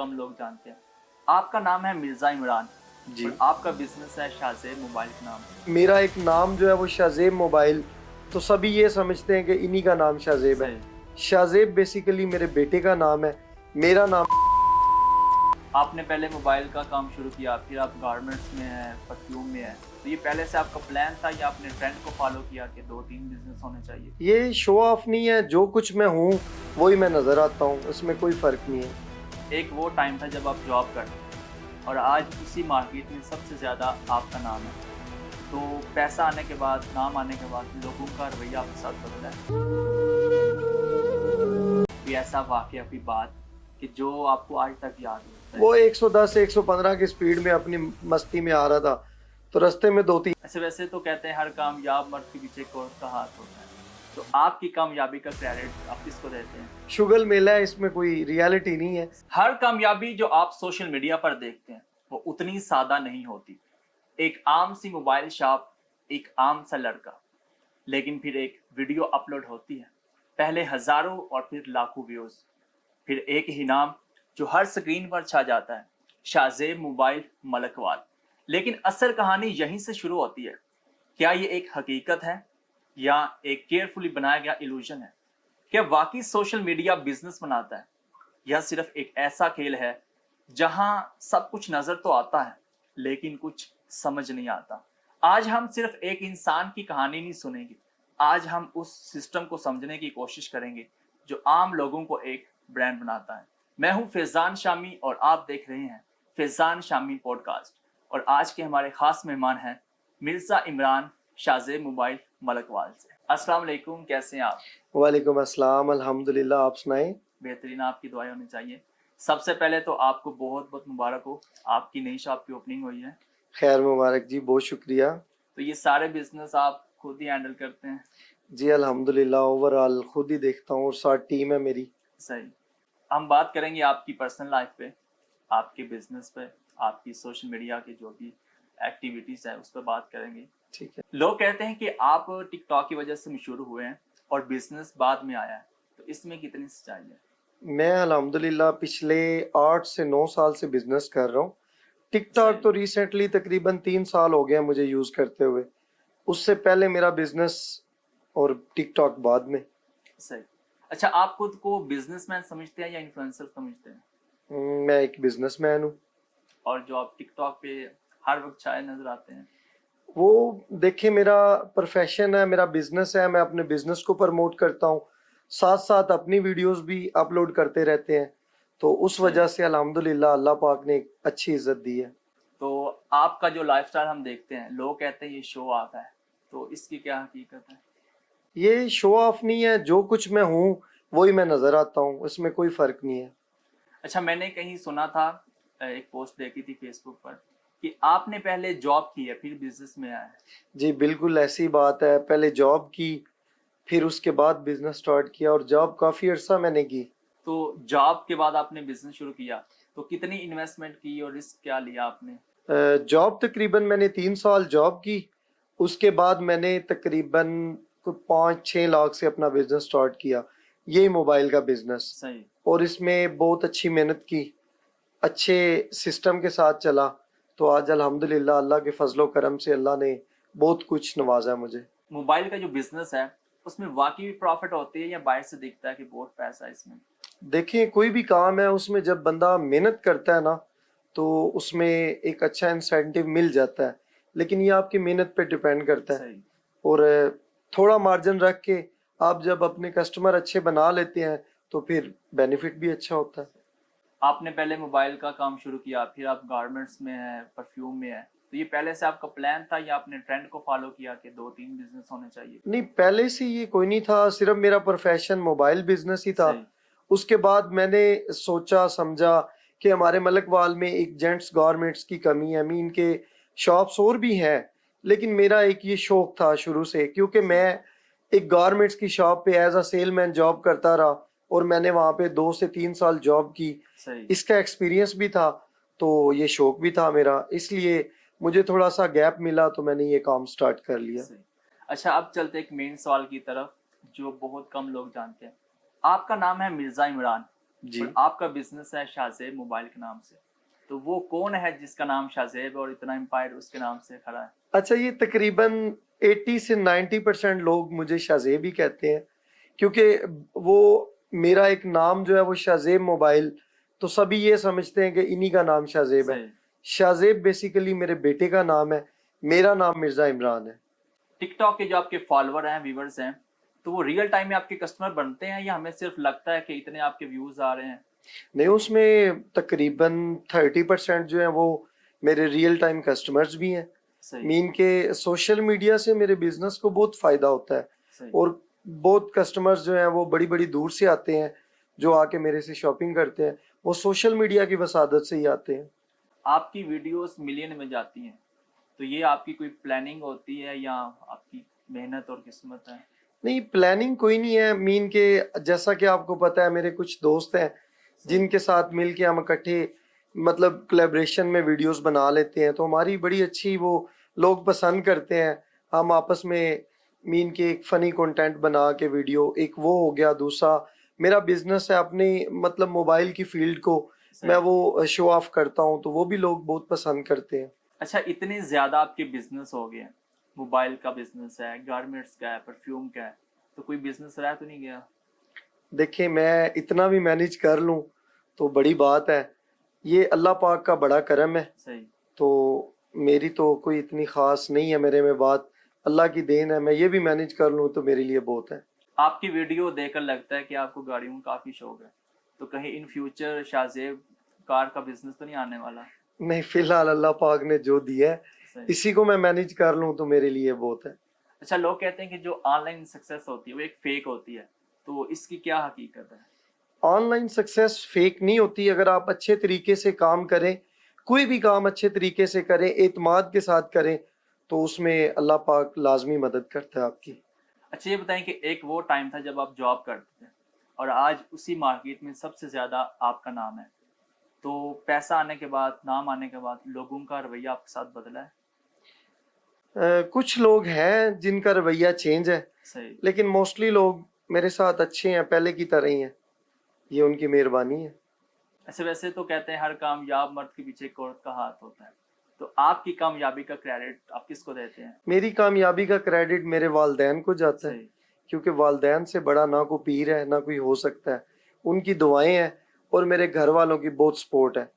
कम लोग जानते हैं। आपका नाम है मिर्ज़ा इमरान जी। और आपका बिज़नेस है शाहज़ेब मोबाइल के नाम से। मेरा एक नाम जो है वो शाहज़ेब मोबाइल, तो सभी ये समझते हैं कि इन्हीं का नाम शाहज़ेब है। सही। शाहज़ेब बेसिकली मेरे बेटे का नाम है। मेरा नाम आपने पहले मोबाइल का काम शुरू किया, फिर आप गारमेंट्स में हैं, परफ्यूम में हैं। तो ये पहले से आपका प्लान था या आपने ट्रेंड को फ़ॉलो किया कि 2-3 बिज़नेस होने चाहिए? ये शो ऑफ नहीं है, जो कुछ मैं हूँ वही मैं नज़र आता हूँ, इसमें कोई फ़र्क नहीं है। एक वो टाइम था जब आप जॉब करते थे और आज उसी मार्केट में सबसे ज़्यादा आपका नाम है। तो पैसा आने के बाद, नाम आने के बाद लोगों का रवैया आपके साथ बदला है? कोई ऐसा वाक़या, कोई बात कि जो आपको आज तक याद है? वो 110 115 की स्पीड में अपनी मस्ती में आ रहा था, तो रास्ते में 2-3 ऐसे वैसे तो कहते हैं हर कामयाब मर्द के पीछे एक औरत का हाथ होता है। तो आपकी कामयाबी का क्रेडिट आप किसको देते हैं? शुगल मेला है, इसमें कोई रियलिटी नहीं है। हर कामयाबी जो आप सोशल मीडिया पर देखते हैं, वो उतनी सादा नहीं होती। एक आम सी मोबाइल शॉप, एक आम सा लड़का, लेकिन फिर एक वीडियो अपलोड होती है। पहले हज़ारों और फिर लाखों व्यूज़, फिर एक ही नाम जो हर स्क्रीन पर छा जाता है, शाहज़ेब मोबाइल मलकवाल। लेकिन असल कहानी यहीं से शुरू होती है। क्या ये एक हकीकत है या एक केयरफुली बनाया गया इल्यूजन है? क्या वाकई सोशल मीडिया बिजनेस बनाता है या सिर्फ एक ऐसा खेल है जहां सब कुछ नजर तो आता है लेकिन कुछ समझ नहीं आता? आज हम सिर्फ एक इंसान की कहानी नहीं सुनेंगे, आज हम उस सिस्टम को समझने की कोशिश करेंगे जो आम लोगों को एक ब्रांड बनाता है। मैं हूं फैजान शामी और आप देख रहे हैं फैजान शामी पॉडकास्ट। और आज के हमारे खास मेहमान हैं मिर्जा इमरान, शाहज़ेब मोबाइल मलकवाल से। अस्सलाम वालेकुम, कैसे हैं आप? वालेकुम अस्सलाम, अल्हम्दुलिल्लाह, आप सुनाएं। बेहतरीन, आपकी दुआएं होनी चाहिए। सबसे पहले तो आपको बहुत बहुत मुबारक हो, आपकी नई शॉप की ओपनिंग हुई है। खैर मुबारक जी, बहुत शुक्रिया। तो ये सारे बिजनेस आप खुद ही हैंडल करते हैं? जी अल्हम्दुलिल्लाह, ओवरऑल खुद ही देखता हूँ और साथ टीम है मेरी। सही। हम बात करेंगे आपकी पर्सनल लाइफ पे, आपके बिजनेस पे, आपकी सोशल मीडिया की जो भी एक्टिविटीज़ है उस पर बात करेंगे। ठीक है। लोग कहते हैं कि आप टिकटॉक की वजह से मशहूर हुए हैं और बिजनेस बाद में आया है, तो इसमें कितनी सच्चाई है? मैं अल्हम्दुलिल्लाह पिछले 8 से 9 साल से बिजनेस कर रहा हूँ। टिकटॉक सही। तो रिसेंटली तकरीबन 3 साल हो गए हैं मुझे यूज़ करते हुए। उससे पहले मेरा बिजनेस और टिकटॉक बाद में। सही। अच्छा, आप खुद को बिजनेसमैन समझते हैं या इन्फ्लुएंसर समझते हैं? मैं एक बिजनेसमैन हूँ। और जो आप टिकटॉक पे हर वक्त छाए नजर आते हैं? वो देखिए, मेरा प्रोफेशन है, मेरा बिजनेस है, मैं अपने बिजनेस को प्रमोट करता हूँ, साथ साथ अपनी वीडियोस भी अपलोड करते रहते हैं, तो उस सही। वजह से अल्हम्दुलिल्लाह अल्लाह पाक ने एक अच्छी इज्जत दी है। तो आपका जो लाइफस्टाइल हम देखते हैं, लोग कहते हैं ये शो ऑफ है, तो इसकी क्या हकीकत है? ये शो ऑफ नहीं है, जो कुछ मैं हूँ वही मैं नजर आता हूँ, इसमें कोई फर्क नहीं है। अच्छा, मैंने कहीं सुना था, एक पोस्ट देखी थी फेसबुक पर कि आपने पहले जॉब की है फिर बिजनेस में आया है। जी बिल्कुल ऐसी बात है, पहले जॉब की, फिर उसके बाद बिजनेस स्टार्ट किया, और जॉब काफी अरसा मैंने की। तो जॉब के बाद आपने बिजनेस शुरू किया, तो कितनी इन्वेस्टमेंट की और रिस्क क्या लिया आपने? जॉब तकरीबन मैंने 3 साल जॉब की, उसके बाद मैंने तकरीबन 5-6 लाख से अपना बिजनेस स्टार्ट किया, यही मोबाइल का बिजनेस। सही। और इसमें बहुत अच्छी मेहनत की, अच्छे सिस्टम के साथ चला, तो आज अल्हम्दुलिल्लाह अल्लाह के फजलो करम से अल्लाह ने बहुत कुछ नवाजा मुझे। मोबाइल का जो बिजनेस है उसमें वाकई भी प्रॉफिट होती है या बाहर से दिखता है कि बहुत पैसा है इसमें? देखिए, कोई भी काम है उसमें जब बंदा मेहनत करता है ना, तो उसमें एक अच्छा इंसेंटिव मिल जाता है, लेकिन ये आपकी मेहनत पे डिपेंड करता है। सही। और थोड़ा मार्जिन रख के आप जब अपने कस्टमर अच्छे बना लेते हैं, तो फिर बेनिफिट भी अच्छा होता है। आपने पहले मोबाइल का काम शुरू किया, फिर आप गारमेंट्स में हैं, परफ्यूम में हैं। तो ये पहले से आपका प्लान था या आपने ट्रेंड को फॉलो किया कि 2-3 बिजनेस होने चाहिए? नहीं, पहले से ये कोई नहीं था, सिर्फ मेरा प्रोफेशन मोबाइल बिजनेस ही था। सही। उसके बाद मैंने सोचा समझा कि हमारे मलकवाल में एक जेंट्स गारमेंट्स की कमी है, मीन के शॉप्स और भी हैं, लेकिन मेरा एक ये शौक था शुरू से, क्योंकि मैं एक गारमेंट्स की शॉप पे एज अ सेलमैन जॉब करता रहा, और मैंने वहाँ पे 2 से 3 साल जॉब की। सही। इसका एक्सपीरियंस भी था, तो ये शौक भी था मेरा, इसलिए मुझे थोड़ा सा गैप मिला तो मैंने ये काम स्टार्ट कर लिया। सही। अच्छा, अब चलते एक मेन सवाल की तरफ जो बहुत कम लोग जानते हैं। आपका नाम है मिर्ज़ा इमरान जी। और आपका बिजनेस है शाहजेब मोबाइल के नाम से, तो वो कौन है जिसका नाम शाहजेब और इतना एम्पायर उसके नाम से खड़ा है? अच्छा, ये तकरीबन 80 से 90% लोग मुझे शाहजेब ही कहते हैं, क्योंकि वो मेरा एक नाम जो है वो शाहजेब मोबाइल, तो सभी ये समझते हैं कि इन्हीं का नाम शाहजेब है। सही। शाहजेब बेसिकली मेरे बेटे का नाम है, मेरा नाम मिर्जा इमरान है। टिकटॉक के जो आपके फॉलोअर हैं, व्यूवर्स हैं, तो वो रियल टाइम में आपके कस्टमर बनते हैं या हमें सिर्फ लगता है कि इतने आपके व्यूज आ रहे हैं? नहीं, उसमें तकरीबन 30% जो है वो मेरे रियल टाइम कस्टमर्स भी हैं। सही। मीन के सोशल मीडिया से मेरे बिजनेस को बहुत फायदा होता है, सही। और बहुत कस्टमर्स जो हैं वो बड़ी बड़ी दूर से आते हैं, जो आके मेरे से शॉपिंग करते हैं, वो सोशल मीडिया की वसादत से ही आते हैं। आपकी वीडियोस मिलियन में जाती हैं, तो ये आपकी कोई प्लानिंग होती है या आपकी मेहनत और किस्मत है? नहीं, प्लानिंग कोई नहीं है। मीन के जैसा कि आपको पता है, मेरे कुछ दोस्त हैं सही। जिनके साथ मिलके हम इकट्ठे मतलब कोलैबोरेशन में वीडियोस बना लेते हैं, तो हमारी बड़ी अच्छी वो लोग पसंद करते हैं। हम आपस में मीन के एक फनी कंटेंट बना के वीडियो, एक वो हो गया। दूसरा, मेरा बिजनेस है अपनी मतलब मोबाइल की फील्ड को सही। मैं वो शो ऑफ करता हूँ, तो वो भी लोग बहुत पसंद करते हैं। अच्छा, इतने ज्यादा आपके बिजनेस हो गए हैं, मोबाइल का बिजनेस है, गारमेंट्स का है, परफ्यूम का है, तो कोई बिजनेस रह तो नहीं गया? देखिए, मैं इतना भी मैनेज कर लूँ तो बड़ी बात है। ये अल्लाह पाक का बड़ा करम है। सही। तो मेरी तो कोई इतनी खास नहीं है मेरे में बात, अल्लाह की देन है। मैं ये भी मैनेज कर लूँ तो मेरे लिए बहुत है। आपकी वीडियो देखकर लगता है कि आपको गाड़ियों का काफी शौक है, तो कहीं इन फ्यूचर शाहजेब कार का बिजनेस तो नहीं आने वाला? नहीं, फिलहाल अल्लाह पाक ने जो दिया है सही। इसी को मैं मैनेज कर लूँ तो मेरे लिए बहुत है। अच्छा, लोग कहते हैं कि जो ऑनलाइन सक्सेस होती है वो एक फेक होती है, तो इसकी क्या हकीकत है? ऑनलाइन सक्सेस फेक नहीं होती। अगर आप अच्छे तरीके से काम करें, कोई भी काम अच्छे तरीके से करें, एतमाद के साथ करें, तो उसमें अल्लाह पाक लाजमी मदद करता है आपकी। अच्छा, ये बताएं कि एक वो टाइम था जब आप जॉब करते थे और आज उसी मार्केट में सबसे ज्यादा आपका नाम है, तो पैसा आने के बाद, नाम आने के बाद लोगों का रवैया आपके साथ बदला है? कुछ लोग हैं जिनका रवैया चेंज है, सही। लेकिन मोस्टली लोग मेरे साथ अच्छे हैं, पहले की तरह ही हैं। ये उनकी मेहरबानी है। ऐसे वैसे तो कहते हैं हर कामयाब मर्द के पीछे एक औरत का हाथ होता है, तो आपकी कामयाबी का क्रेडिट आप किसको देते हैं? मेरी कामयाबी का क्रेडिट मेरे वालदैन को जाता है, सही। क्योंकि वालदैन से बड़ा ना कोई पीर है ना कोई हो सकता है। उनकी दुआएं हैं और मेरे घर वालों की बहुत सपोर्ट है।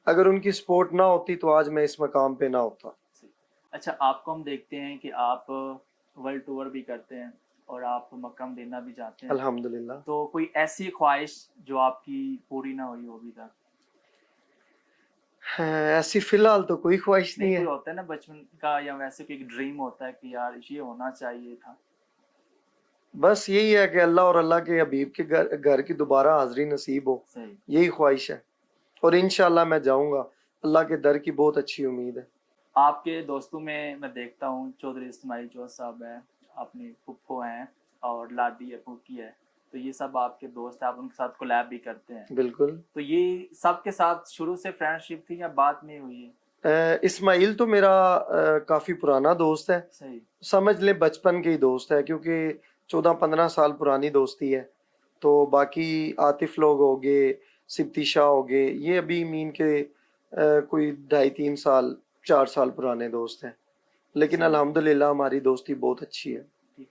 अगर उनकी सपोर्ट ना होती तो आज मैं इस मकाम पे ना होता। सही। अच्छा, आपको हम देखते हैं कि आप वर्ल्ड टूर भी करते हैं और आप मक्का मदीना भी जाते हैं, अल्हम्दुलिल्लाह। तो कोई ऐसी ख्वाहिश जो आपकी पूरी ना हुई हो अभी तक? ऐसी फिलहाल तो कोई ख्वाहिश नहीं, नहीं कोई है। होता है ना बचपन का या वैसे कोई ड्रीम होता है कि यार ये होना चाहिए था? बस यही है कि अल्लाह और अल्लाह के हबीब के घर की दोबारा हाजिरी नसीब हो, सही। यही ख्वाहिश है। और इंशाल्लाह मैं जाऊंगा। अल्लाह के दर की बहुत अच्छी उम्मीद है। आपके दोस्तों में मैं देखता हूँ चौधरी इस्माइल चौधरी साहब हैं, अपनी फुप्पो हैं और लाडी है, फूफी है, तो ये सब आपके दोस्त हैं, आप उनके साथ कोलैब भी करते हैं, बिल्कुल। तो ये सबके साथ शुरू से फ्रेंडशिप थी या बाद में हुई है? इस्माइल तो मेरा काफी पुराना दोस्त है। सही। समझ ले बचपन के ही दोस्त है, क्योंकि 14-15 साल पुरानी दोस्ती है। तो बाकी आतिफ लोग हो गए, सिप्ती शाह हो गए, ये अभी मीन के कोई 2.5-3 साल 4 साल पुराने दोस्त हैं। लेकिन सही। अल्हम्दुलिल्लाह हमारी दोस्ती बहुत अच्छी है। ठीक।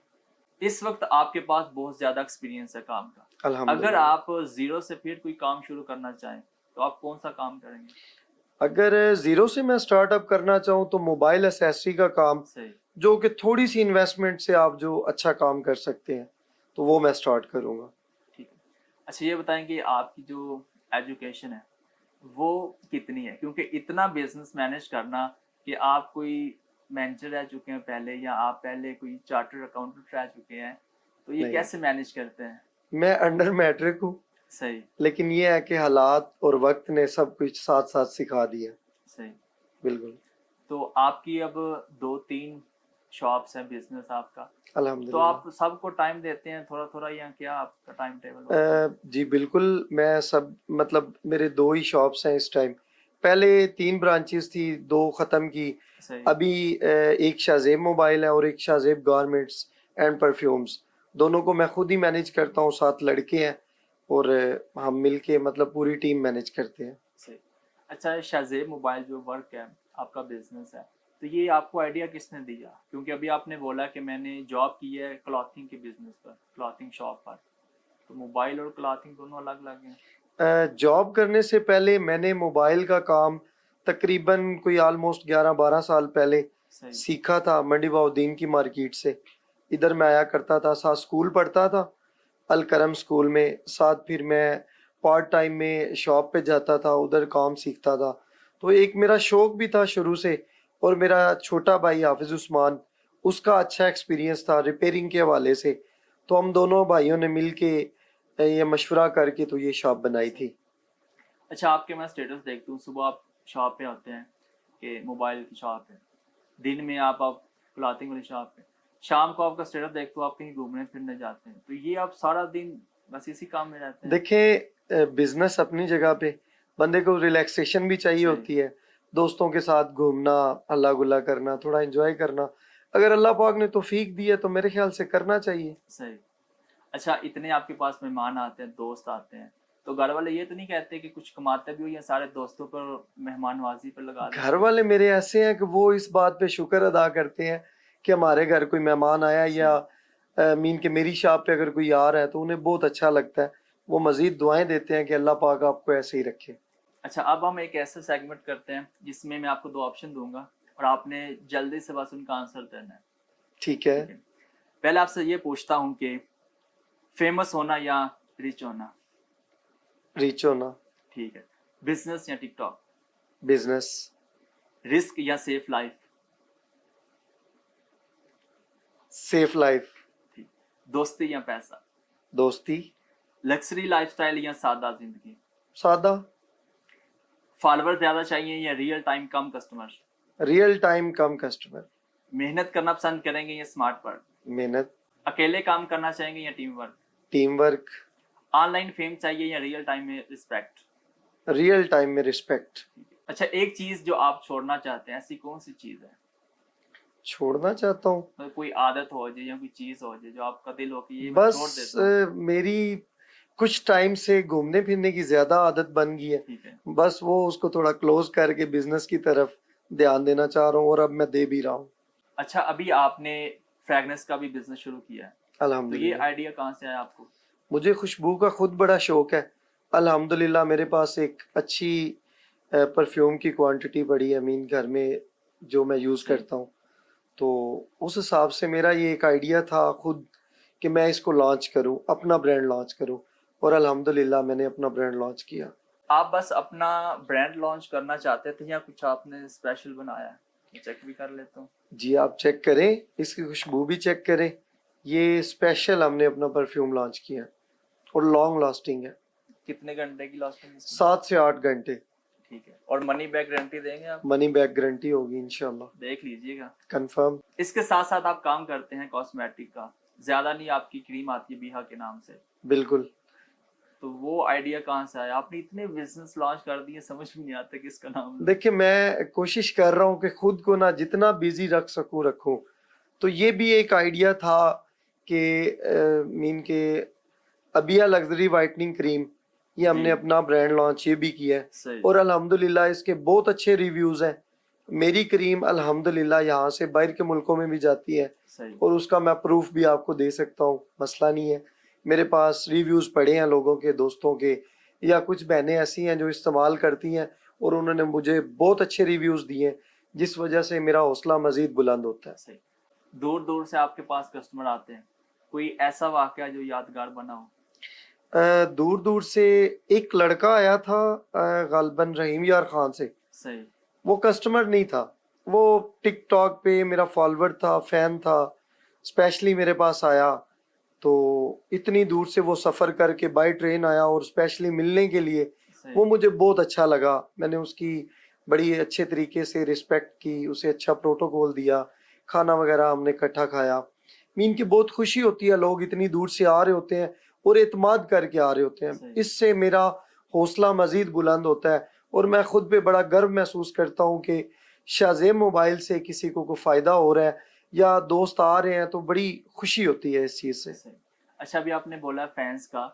इस वक्त आपके पास बहुत ज्यादा एक्सपीरियंस है काम का, अगर अल्हम्दुलिल्लाह। आप जीरो से फिर कोई काम शुरू करना चाहें तो आप कौन सा काम करेंगे? अगर जीरो से मैं स्टार्टअप करना चाहूँ तो मोबाइल एसेसरी का काम, सही। जो कि थोड़ी सी इन्वेस्टमेंट से आप जो अच्छा काम कर सकते हैं, तो वो मैं स्टार्ट करूँगा। ठीक है। अच्छा, ये बताएं कि आपकी जो एजुकेशन है वो कितनी है, क्योंकि इतना बिजनेस मैनेज करना कि आप कोई मैनेजर रह चुके हैं पहले या आप पहले कोई चार्टर्ड अकाउंटेंट रह चुके हैं, तो ये नहीं, कैसे मैनेज करते हैं? मैं अंडर मैट्रिक हूँ, सही। लेकिन ये है कि हालात और वक्त ने सब कुछ साथ साथ सिखा दिया। सही। बिल्कुल। तो आपकी अब 2-3 शॉप्स हैं, बिजनेस आपका, तो अल्हम्दुलिल्लाह। आप सबको टाइम देते हैं थोड़ा थोड़ा या क्या आपका टाइम टेबल होता है? जी बिल्कुल, मैं सब मतलब मेरे 2 ही शॉप्स हैं इस टाइम। पहले 3 ब्रांचेस थी, 2 ख़त्म की। सही। अभी एक शाहजेब मोबाइल है और एक शाहजेब गारमेंट्स एंड परफ्यूम्स। दोनों को मैं खुद ही मैनेज करता हूँ, साथ लड़के हैं और हम मिलके मतलब पूरी टीम मैनेज करते हैं। सही। अच्छा, शाज़ेब मोबाइल जो वर्क है, आपका बिजनेस है, तो ये आपको आइडिया किसने दिया? क्योंकि अभी आपने बोला कि मैंने जॉब की है क्लॉथिंग के बिजनेस पर, क्लॉथिंग शॉप पर, तो मोबाइल और क्लॉथिंग दोनों अलग अलग हैं। जॉब करने से पहले मैंने मोबाइल का काम तकरीबन कोई ऑलमोस्ट 11-12 साल पहले सही। सीखा था मंडी बाउद्दीन की मार्केट से। इधर मैं आया करता था, साथ स्कूल पढ़ता था अल करम स्कूल में, साथ फिर मैं पार्ट टाइम में शॉप पे जाता था, उधर काम सीखता था। तो एक मेरा शौक भी था शुरू से। और मेरा छोटा भाई हाफिज उस्मान, उसका अच्छा एक्सपीरियंस था रिपेयरिंग के हवाले से। तो हम दोनों भाइयों ने मिल के ये मशवरा करके तो ये शॉप बनाई थी। अच्छा, आपके मैं स्टेटस देखता हूँ, सुबह आप शॉप पे होते हैं कि मोबाइल की शॉप है, दिन में आप क्लॉथिंग वाली शॉप पे, शाम को आपका स्टेटस देखता हूँ आप कहीं घूमने फिरने जाते हैं, तो ये आप सारा दिन बस इसी काम में रहते हैं? देखें, बिजनेस अपनी जगह पे, बंदे को रिलैक्सेशन भी चाहिए सही। होती है, दोस्तों के साथ घूमना, हल्ला गुल्ला करना, थोड़ा एंजॉय करना। अगर अल्लाह पाक ने तौफीक दी है तो मेरे ख्याल से करना चाहिए। सही। अच्छा, इतने आपके पास मेहमान आते हैं, दोस्त आते हैं, तो घर वाले ये तो नहीं कहते कि कुछ कमाते भी हो या सारे दोस्तों पर मेहमान नवाजी पर लगा घर देते हैं? वाले मेरे ऐसे हैं कि वो इस बात पे शुक्र अदा करते हैं कि हमारे घर कोई मेहमान आया, या मीन के मेरी शॉप पे अगर कोई आ रहा है तो उन्हें बहुत अच्छा लगता है। वो मजीद दुआएं देते हैं कि अल्लाह पाक आपको ऐसे ही रखे। अच्छा, अब हम एक ऐसा सेगमेंट करते हैं जिसमें मैं आपको 2 ऑप्शन दूँगा और आपने जल्दी से बस उनका आंसर देना है। ठीक है। ठीक है? पहले आपसे ये पूछता हूँ कि फेमस होना या रिच होना? रिच होना। ठीक है। बिज़नेस या टिकटॉक? बिजनेस। रिस्क या सेफ लाइफ? Safe life. ठीक। दोस्ती या पैसा? दोस्ती। लग्ज़री लाइफ़स्टाइल या सादा ज़िंदगी? सादा। फॉलोवर ज़्यादा चाहिए या रियल टाइम कम कस्टमर? रियल टाइम कम कस्टमर। मेहनत करना पसंद करेंगे या स्मार्ट वर्क? मेहनत। अकेले काम करना चाहेंगे या team work? Team work. Online fame चाहिए या रियल टाइम में रिस्पेक्ट? रियल टाइम में रिस्पेक्ट। अच्छा, एक चीज़ जो आप छोड़ना चाहते हैं, ऐसी कौन सी चीज़ है? छोड़ना चाहता हूँ, मतलब कोई आदत हो जाए या कोई चीज़ हो जाए जो आपका दिल हो कि ये मैं छोड़ बस देता हूँ। मेरी कुछ टाइम से घूमने फिरने की ज्यादा आदत बन गई है। ठीक है। बस वो उसको थोड़ा क्लोज करके बिजनेस की तरफ ध्यान देना चाह रहा हूँ, और अब मैं दे भी रहा हूँ अच्छा, अभी आपने फ्रेगनेंस का भी बिजनेस शुरू किया है, तो ये अल्हम्दुलिल्लाह। आइडिया कहाँ से आया आपको? मुझे खुशबू का खुद बड़ा शौक है। अल्हम्दुलिल्लाह मेरे पास एक अच्छी परफ्यूम की क्वांटिटी पड़ी है मीन घर में, जो मैं यूज़ सही। करता हूँ। तो उस हिसाब से मेरा ये एक आइडिया था खुद कि मैं इसको लॉन्च करूं, अपना ब्रांड लॉन्च करूं, और अल्हम्दुलिल्लाह मैंने अपना ब्रांड लॉन्च किया। आप बस अपना ब्रांड लॉन्च करना चाहते थे या कुछ आपने स्पेशल बनाया है? मैं चेक भी कर लेता हूँ। जी आप चेक करें, इसकी खुशबू भी चेक करें। ये स्पेशल हमने अपना परफ्यूम लॉन्च किया और लॉन्ग लास्टिंग है, कितने घंटे की लास्टिंग इसकी? 7 से 8 घंटे। ठीक है। और मनी बैक गारंटी देंगे आप? मनी बैक गारंटी होगी इंशाल्लाह। देख लीजिएगा। कंफर्म। इसके साथ साथ आप काम करते हैं कॉस्मेटिक का, ज्यादा नहीं, आपकी क्रीम आती है बीहा के नाम से, बिल्कुल। तो वो आइडिया कहाँ से आया? आपने इतने बिजनेस लॉन्च कर दिए, समझ में नहीं आता किसका नाम लूं। देखिए, मैं कोशिश कर रहा हूँ कि खुद को ना जितना बिजी रख सकूँ रखूँ। तो ये भी एक आइडिया था कि मीन के अबिया लग्जरी वाइटनिंग क्रीम, ये हमने जी। अपना ब्रांड लॉन्च ये भी किया है, सही। और अल्हम्दुलिल्लाह इसके बहुत अच्छे रिव्यूज हैं। मेरी क्रीम अल्हम्दुलिल्लाह यहाँ से बाहर के मुल्कों में भी जाती है, सही। और उसका मैं प्रूफ भी आपको दे सकता हूँ, मसला नहीं है। मेरे पास रिव्यूज पड़े हैं लोगों के, दोस्तों के, या कुछ बहनें ऐसी हैं जो इस्तेमाल करती हैं और उन्होंने मुझे बहुत अच्छे रिव्यूज दिए हैं, जिस वजह से मेरा हौसला मजीद बुलंद होता है। सही। दूर दूर से आपके पास कस्टमर आते हैं, कोई ऐसा वाकया जो यादगार बना हो? दूर दूर से एक लड़का आया था, गालिबन रहीम यार खान से। सही। वो कस्टमर नहीं था, वो टिकटॉक पे मेरा फॉलोवर था, फैन था, स्पेशली मेरे पास आया। तो इतनी दूर से वो सफ़र करके बाय ट्रेन आया और स्पेशली मिलने के लिए, सही। वो मुझे बहुत अच्छा लगा। मैंने उसकी बड़ी अच्छे तरीके से रिस्पेक्ट की, उसे अच्छा प्रोटोकॉल दिया, खाना वगैरह हमने इकट्ठा खाया। मीन की बहुत खुशी होती है, लोग इतनी दूर से आ रहे होते हैं और एतमाद करके आ रहे होते हैं। सही। इससे मेरा हौसला मजीद बुलंद होता है, और मैं खुद पे बड़ा गर्व महसूस करता हूँ कि शाज़ेब मोबाइल से किसी को फ़ायदा हो रहा है या दोस्त आ रहे हैं, तो बड़ी खुशी होती है इस चीज़ से। सही। अच्छा, अभी आपने बोला फैंस का,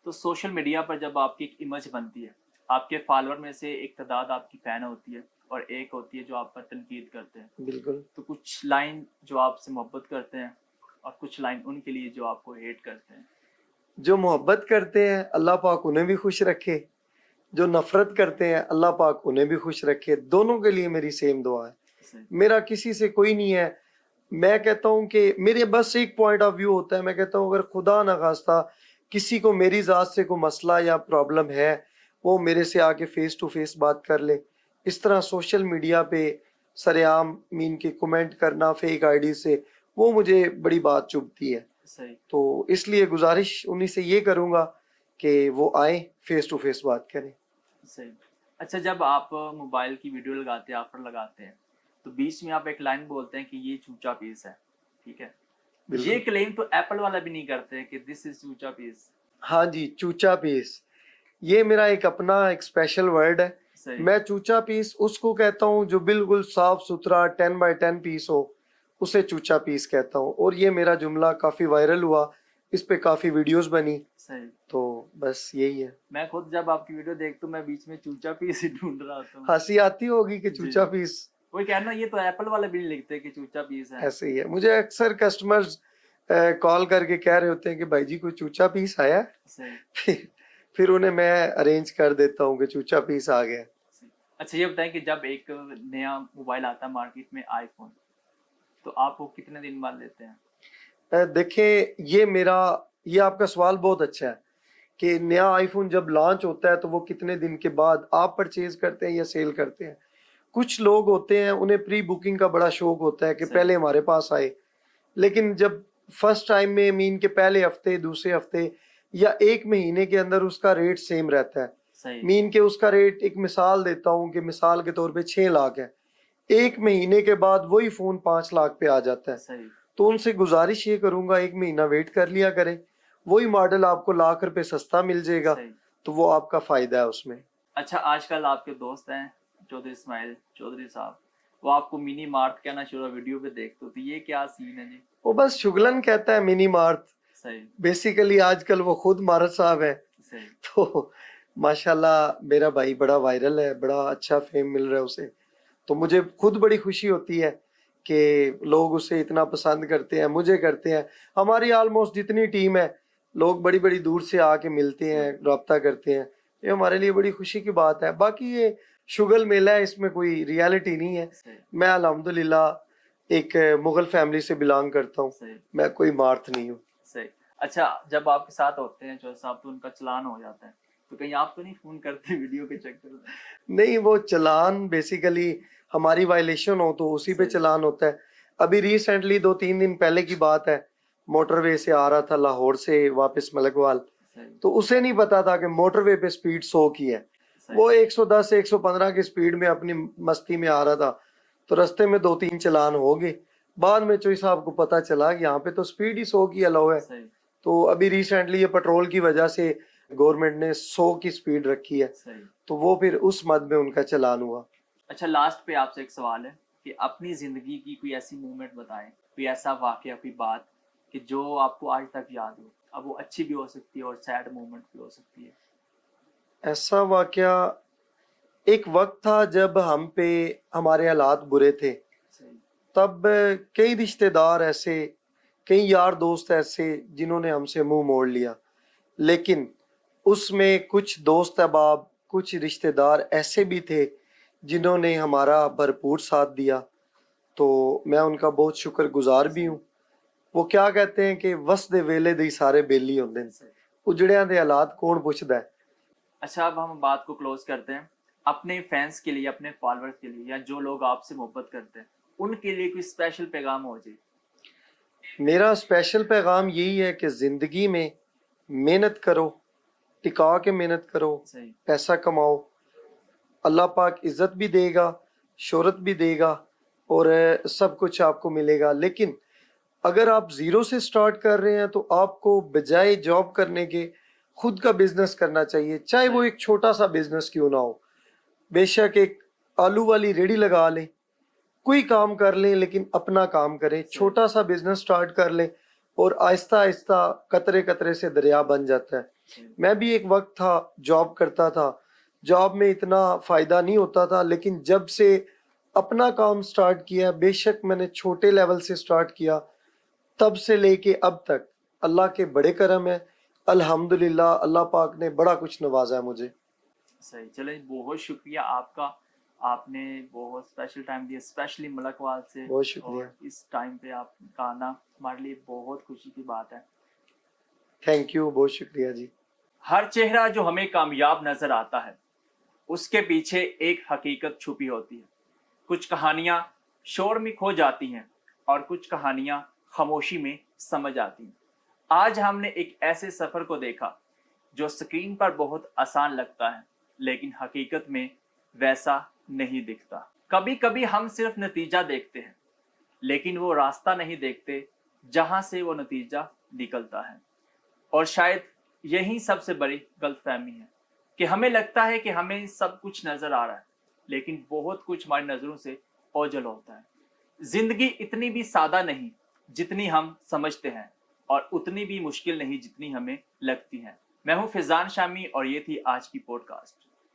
तो सोशल मीडिया पर जब आपकी एक इमेज बनती है, आपके फॉलोअर में से एक तादाद आपकी फैन होती है और एक होती है जो आप पर तनकीद करते हैं। बिल्कुल। तो कुछ लाइन जो आपसे मोहब्बत करते हैं और कुछ लाइन उनके लिए जो आपको हेट करते हैं। जो मोहब्बत करते हैं अल्लाह पाक उन्हें भी खुश रखे, जो नफरत करते हैं अल्लाह पाक उन्हें भी खुश रखे। दोनों के लिए मेरी सेम दुआ है। सही, मेरा किसी से कोई नहीं है। मैं कहता हूँ कि मेरे बस एक पॉइंट ऑफ व्यू होता है। मैं कहता हूँ अगर खुदा न खास्ता किसी को मेरी जात से कोई मसला या प्रॉब्लम है, वो मेरे से आके फेस टू फेस बात कर ले। इस तरह सोशल मीडिया पे सरेआम मीन के कमेंट करना फेक आईडी से, वो मुझे बड़ी बात चुभती है। सही, तो इसलिए गुजारिश उन्हीं से ये करूंगा कि वो आए, फेस टू फेस बात करें। सही। अच्छा, जब आप मोबाइल की वीडियो लगाते हैं, ऑफर लगाते हैं, तो बीच में आप एक लाइन बोलते हैं कि ये चूचा पीस है, ठीक है? ये बिल्कुल। क्लेम तो एप्पल वाला भी नहीं करते कि दिस इज चूचा पीस। हाँ जी, चूचा पीस, ये मेरा एक अपना एक स्पेशल वर्ड है। सही, मैं चूचा पीस उसको कहता हूँ जो बिल्कुल साफ सुथरा 10x10 पीस हो, उसे चूचा पीस कहता हूँ। और ये मेरा जुमला काफी वायरल हुआ, इस पे काफी वीडियोस बनी। सही। तो बस यही है। मैं खुद जब आपकी वीडियो देखता हूँ, मैं बीच में चूचा पीस ही ढूंढ रहा होता हूँ। हंसी आती होगी कि जी। चूचा पीस, वही कहना, ये तो एप्पल वाले भी नहीं लिखते कि चूचा पीस है। ऐसे ही है। मुझे अक्सर कस्टमर्स कॉल करके कह रहे होते हैं कि भाई जी कोई चूचा पीस आया है? सही, फिर उन्हें मैं अरेंज कर देता हूँ कि चूचा पीस आ गया। सही। अच्छा, ये बताएं कि जब एक नया मोबाइल आता है मार्केट में, आईफोन, तो आप वो कितने दिन बाद लेते हैं? देखिए ये आपका सवाल बहुत अच्छा है कि नया आईफोन जब लॉन्च होता है तो वो कितने दिन के बाद आप परचेज करते हैं या सेल करते हैं। कुछ लोग होते हैं उन्हें प्री बुकिंग का बड़ा शौक होता है कि सही। पहले हमारे पास आए, लेकिन जब फर्स्ट टाइम में मीन के पहले हफ्ते, दूसरे हफ्ते या एक महीने के अंदर उसका रेट सेम रहता है। सही, मीन के उसका रेट, एक मिसाल देता हूँ कि मिसाल के तौर पे 6 लाख है, एक महीने के बाद वही फोन 5 लाख पे आ जाता है। सही, तो उनसे गुजारिश ये करूंगा एक महीना वेट कर लिया करें, वही मॉडल आपको लाख रुपए सस्ता मिल जाएगा, सही। तो वो आपका फायदा है उसमें। अच्छा, आजकल आपके दोस्त हैं चौधरी इस्माइल चौधरी साहब, वो आपको मिनी मार्ट कहना शुरू वीडियो पे देखते हो, तो ये क्या सीन है जी? वो बस शुगलन कहता है मिनी मार्ट, सही, बेसिकली आजकल वो खुद मारत साहब है। सही, तो माशाल्लाह मेरा भाई बड़ा वायरल है, बड़ा अच्छा फेम मिल रहा है उसे। तो मुझे खुद बड़ी खुशी होती है कि लोग उसे इतना पसंद करते हैं, मुझे करते हैं। हमारी ऑलमोस्ट जितनी टीम है, लोग बड़ी बड़ी दूर से आके मिलते हैं, रब्ता करते हैं। ये हमारे लिए बड़ी खुशी की बात है। बाकी ये शुगल मेला है, इसमें कोई रियलिटी नहीं है। सही, मैं अल्हम्दुलिल्लाह एक मुगल फैमिली से बिलोंग करता हूँ, सही, मैं कोई मार्थ नहीं हूँ। सही। अच्छा, जब आपके साथ होते हैं चौधरी साहब, तो उनका चलान हो जाता है, तो कहीं आप तो नहीं फोन करते वीडियो के चक्कर में? नहीं, वो चलान बेसिकली हमारी वायलेशन हो तो उसी पे सही, चलान होता है। अभी रिसेंटली 2-3 दिन पहले की बात है, मोटरवे से आ रहा था लाहौर से वापस मलकवाल, सही, तो उसे नहीं पता था कि मोटरवे पे स्पीड 100 की है। सही, वो 110 115 की स्पीड में अपनी मस्ती में आ रहा था, तो रास्ते में 2-3 चलान हो गए। बाद में चोई साहब को पता चला कि यहाँ पे तो स्पीड ही 100 की अलाउ है। सही, तो अभी रिसेंटली ये पेट्रोल की वजह से गवर्नमेंट ने 100 की स्पीड रखी है, सही। तो वो फिर उस मद में उनका चलान हुआ। अच्छा, लास्ट पे आपसे एक सवाल है कि अपनी जिंदगी की कोई ऐसी मूवमेंट बताएं, कोई ऐसा वाकया, कोई बात कि जो आपको आज तक याद हो। अब वो अच्छी भी हो सकती है और सैड मूवमेंट भी हो सकती है। ऐसा वाकया, एक वक्त था जब हम पे हमारे हालात बुरे थे, सही, तब कई रिश्तेदार ऐसे, कई यार दोस्त ऐसे जिन्होंने हमसे मुंह मोड़ लिया, लेकिन उसमें कुछ दोस्त अहबाब, कुछ रिश्तेदार ऐसे भी थे जिन्होंने हमारा भरपूर साथ दिया। तो मैं उनका बहुत शुक्रगुजार भी हूँ। वो क्या कहते हैं कि वस दे वेले दे सारे बेली होंदे ने, सही। उजड़ियां दे हालात कौन पुछदा है। अच्छा, अब हम बात को क्लोज करते हैं। अपने फैंस के लिए, अपने फॉलोअर्स के लिए, या जो लोग आपसे मोहब्बत करते हैं, उनके लिए कोई स्पेशल पैगाम हो जी? मेरा स्पेशल पैगाम यही है कि जिंदगी में मेहनत करो, टिका के मेहनत करो, सही, पैसा कमाओ, अल्लाह पाक इज्जत भी देगा, शोहरत भी देगा और सब कुछ आपको मिलेगा। लेकिन अगर आप जीरो से स्टार्ट कर रहे हैं तो आपको बजाय जॉब करने के खुद का बिजनेस करना चाहिए, चाहे वो एक छोटा सा बिजनेस क्यों ना हो। बेशक एक आलू वाली रेडी लगा लें, कोई काम कर लें, लेकिन अपना काम करें। छोटा सा बिजनेस स्टार्ट कर लें और आहिस्ता आहिस्ता कतरे कतरे से दरिया बन जाता है। मैं भी एक वक्त था जॉब करता था, जॉब में इतना फायदा नहीं होता था, लेकिन जब से अपना काम स्टार्ट किया, बेशक मैंने छोटे लेवल से स्टार्ट किया, तब से लेके अब तक अल्लाह के बड़े करम है। अल्हम्दुलिल्लाह, अल्लाह पाक ने बड़ा कुछ नवाजा है मुझे। सही, चले बहुत शुक्रिया आपका। आपने बहुत स्पेशल टाइम दिया, स्पेशली मलकवाल से। बहुत शुक्रिया। और इस टाइम पे आपका आना हमारे लिए बहुत खुशी की बात है। थैंक यू, बहुत शुक्रिया जी। हर चेहरा जो हमें कामयाब नजर आता है, उसके पीछे एक हकीकत छुपी होती है। कुछ कहानियां शोर में खो जाती हैं और कुछ कहानियां खामोशी में समझ आती हैं। आज हमने एक ऐसे सफर को देखा जो स्क्रीन पर बहुत आसान लगता है, लेकिन हकीकत में वैसा नहीं दिखता। कभी कभी हम सिर्फ नतीजा देखते हैं, लेकिन वो रास्ता नहीं देखते जहां से वो नतीजा निकलता है। और शायद यही सबसे बड़ी गलतफहमी है कि हमें लगता है कि हमें सब कुछ नजर आ रहा है, लेकिन बहुत कुछ हमारी नजरों से ओझल होता है। जिंदगी इतनी भी सादा नहीं जितनी हम समझते हैं, और उतनी भी मुश्किल नहीं जितनी हमें लगती है। मैं हूं फिजान शामी और ये थी आज की पॉडकास्ट।